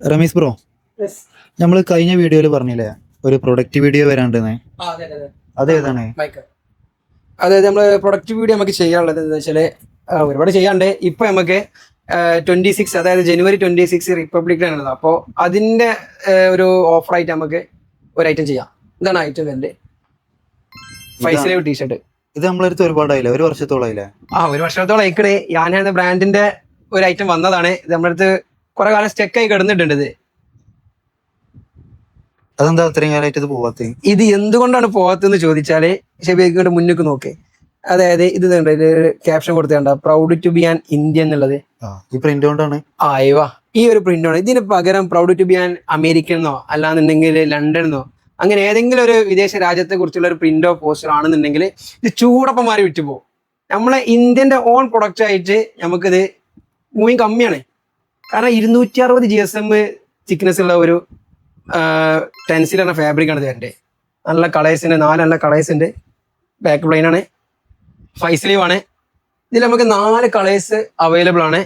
Ramees bro, നമ്മൾ കഴിഞ്ഞ വീഡിയോയിൽ പറഞ്ഞില്ലേ ഒരു പ്രൊഡക്റ്റ് വീഡിയോ വരാണ്ടെന്ന്. അതേതാണ്? അതായത് നമ്മള് പ്രൊഡക്റ്റ് വീഡിയോ നമുക്ക് ചെയ്യാനുള്ളത് എന്താ വെച്ചാല് ഒരുപാട് ചെയ്യാണ്ട്. ഇപ്പൊ നമുക്ക് 26, അതായത് January 26 റിപ്പബ്ലിക് ഡേ ആണല്ലോ. അപ്പോൾ അതിന്റെ ഒരു ഓഫറായിട്ട് നമുക്ക് ഒരു ഐറ്റം ചെയ്യാം. ഇതാണ് ഐറ്റം വരുന്നത്, ഫൈസലൈവ് ടീഷർട്ട്. ഇത് നമ്മളടുത്ത് ഒരുപാടായില്ലേ, ഒരു വർഷത്തോളായില്ലേ? ഒരു വർഷത്തോളം ആയിക്കണേ. ഞാൻ ബ്രാൻഡിന്റെ ഒരു ഐറ്റം വന്നതാണ്. ഇത് നമ്മുടെ അടുത്ത് കുറെ കാലം സ്റ്റെക്കായി കിടന്നിട്ടുണ്ട്. അതെന്താ അത്രയും കാലമായിട്ട് ഇത് പോവാത്ത? ഇത് എന്തുകൊണ്ടാണ് പോവാത്തെന്ന് ചോദിച്ചാല് ഷെബിയുടെ മുന്നിക്ക് നോക്കേ. അതായത് ഇത് ക്യാപ്ഷൻ കൊടുത്തേണ്ട proud to be an Indian എന്നുള്ളത്. ഈ പ്രിന്റ് കൊണ്ടാണ്. ഈ ഒരു പ്രിന്റാണ്. ഇതിന് പകരം proud to be an American എന്നോ അല്ലാന്നുണ്ടെങ്കിൽ ലണ്ടൻ എന്നോ അങ്ങനെ ഏതെങ്കിലും ഒരു വിദേശ രാജ്യത്തെ കുറിച്ചുള്ള ഒരു പ്രിന്റോ പോസ്റ്റർ ആണെന്നുണ്ടെങ്കിൽ ഇത് ചൂടപ്പന്മാരെ വിറ്റുപോകും. നമ്മളെ ഇന്ത്യന്റെ ഓൺ പ്രൊഡക്റ്റ് ആയിട്ട് നമുക്കിത് മൂവിങ് കമ്മിയാണ്. കാരണം 260 GSM തിക്നെസ് ഉള്ള ഒരു ടെൻസിൽ പറഞ്ഞ ഫാബ്രിക് ആണ് ഇതിൻ്റെ. നല്ല കളേഴ്സിൻ്റെ 4 നല്ല കളേഴ്സ് ഉണ്ട്. ബാക്ക് പ്ലെയിൻ ആണ്, 5 സ്ലീവ് ആണ്. ഇതിൽ നമുക്ക് 4 കളേഴ്സ് അവൈലബിൾ ആണ്.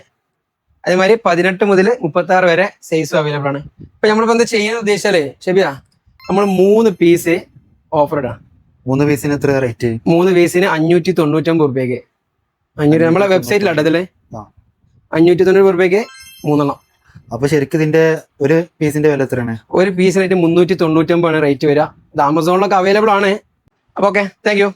അതേമാതിരി 18 മുതൽ 36 വരെ സൈസും അവൈലബിൾ ആണ്. ഇപ്പൊ നമ്മളിപ്പോ എന്താ ചെയ്യാൻ ഉദ്ദേശിച്ചാലേ ഷെബിയാ, നമ്മൾ 3 പീസ് ഓഫർ ഇടാം. 3 പീസിന് എത്ര റേറ്റ്? 3 പീസിന് 599 രൂപയ്ക്ക്. 500 നമ്മളെ വെബ്സൈറ്റിലാണ് ഇതില് 590 രൂപയ്ക്ക് 3 എണ്ണം. അപ്പൊ ശരിക്കും ഇതിന്റെ ഒരു പീസിന്റെ വില എത്രയാണ്? ഒരു പീസിനായിട്ട് 399 ആണ് റേറ്റ് വരിക. ഇത് ആമസോണിലൊക്കെ അവൈലബിൾ ആണ്. അപ്പൊ ഓക്കെ, താങ്ക് യു.